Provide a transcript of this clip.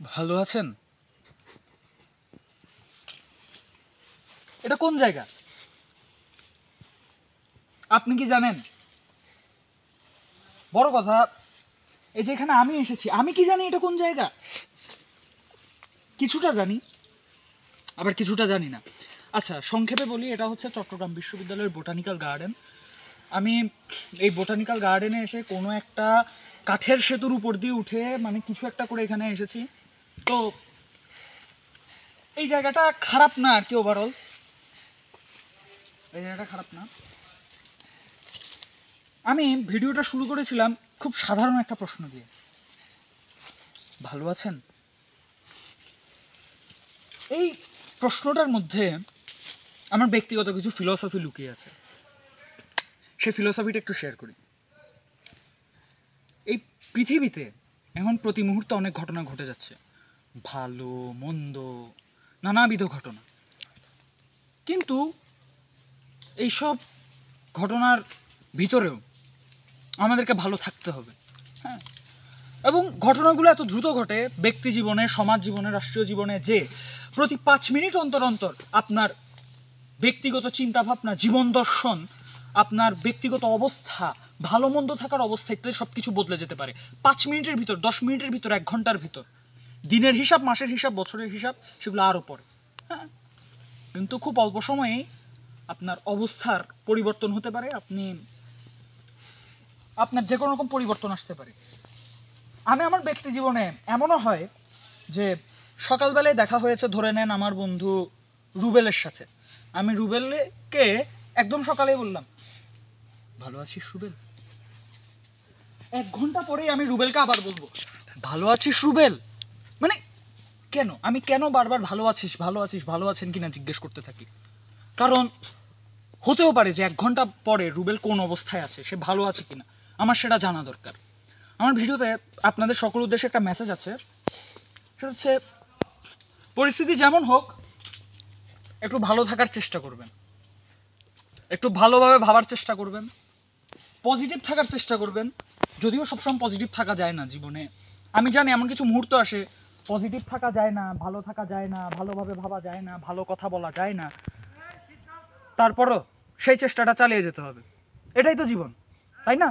ভালো আছেন? এটা কোন জায়গা আপনি কি জানেন? বড় কথা, এই যে এখানে আমি এসেছি, আমি কি জানি এটা কোন জায়গা? কিছুটা জানি, আবার কিছুটা জানি না। আচ্ছা, সংক্ষেপে বলি, এটা হচ্ছে চট্টগ্রাম বিশ্ববিদ্যালয়ের বোটানিক্যাল গার্ডেন। আমি এই বোটানিক্যাল গার্ডেনে এসে কোনো একটা কাঠের সেতুর উপর দিয়ে উঠে মানে কিছু একটা করে এখানে এসেছি। তো এই জায়গাটা খারাপ না আর কি, ওভারঅল এই জায়গাটা খারাপ না। আমি ভিডিওটা শুরু করেছিলাম খুব সাধারণ একটা প্রশ্ন দিয়ে, ভালো আছেন? এই প্রশ্নটার মধ্যে আমার ব্যক্তিগত কিছু ফিলসফি লুকিয়ে আছে, সেই ফিলসফিটা একটু শেয়ার করি। এই পৃথিবীতে এখন প্রতি মুহূর্তে অনেক ঘটনা ঘটে যাচ্ছে, ভালো মন্দ নানাবিধ ঘটনা, কিন্তু এইসব ঘটনার ভিতরেও আমাদেরকে ভালো থাকতে হবে। হ্যাঁ, এবং ঘটনাগুলো এত দ্রুত ঘটে ব্যক্তি জীবনে, সমাজ জীবনে, রাষ্ট্রীয় জীবনে, যে প্রতি 5 মিনিট অন্তর অন্তর আপনার ব্যক্তিগত চিন্তাভাবনা, জীবন দর্শন, আপনার ব্যক্তিগত অবস্থা, ভালো মন্দ থাকার অবস্থা ইত্যাদি সব কিছু বদলে যেতে পারে 5 মিনিটের ভিতর, 10 মিনিটের ভিতর, 1 ঘন্টার ভিতর। দিনের হিসাব, মাসের হিসাব, বছরের হিসাব, সেগুলো আরও পরে। হ্যাঁ, কিন্তু খুব অল্প সময়েই আপনার অবস্থার পরিবর্তন হতে পারে, আপনার যে কোনো রকম পরিবর্তন আসতে পারে। আমি আমার ব্যক্তি জীবনে এমনও হয় যে সকালবেলায় দেখা হয়েছে, ধরে নেন আমার বন্ধু রুবেলের সাথে। আমি রুবেলকে একদম সকালেই বললাম, ভালো আছিস রুবেল? 1 ঘন্টা পরেই আমি রুবেলকে আবার বলবো, ভালো আছিস রুবেল? মানে কেন আমি বারবার ভালো আছিস, ভালো আছিস, ভালো আছেন কিনা জিজ্ঞেস করতে থাকি? কারণ হতেও পারে যে 1 ঘন্টা পরে রুবেল কোন অবস্থায় আছে, সে ভালো আছে কিনা, আমার সেটা জানা দরকার। আমার ভিডিওতে আপনাদের সকল উদ্দেশ্যে একটা মেসেজ আছে, সেটা হচ্ছে পরিস্থিতি যেমন হোক একটু ভালো থাকার চেষ্টা করবেন, একটু ভালোভাবে ভাবার চেষ্টা করবেন, পজিটিভ থাকার চেষ্টা করবেন। যদিও সবসময় পজিটিভ থাকা যায় না জীবনে, আমি জানি এমন কিছু মুহূর্ত আসে পজিটিভ থাকা যায় না, ভালো থাকা যায় না, ভালোভাবে ভাবা যায় না, ভালো কথা বলা যায় না, তারপরও সেই চেষ্টাটা চালিয়ে যেতে হবে। এটাই তো জীবন, তাই না?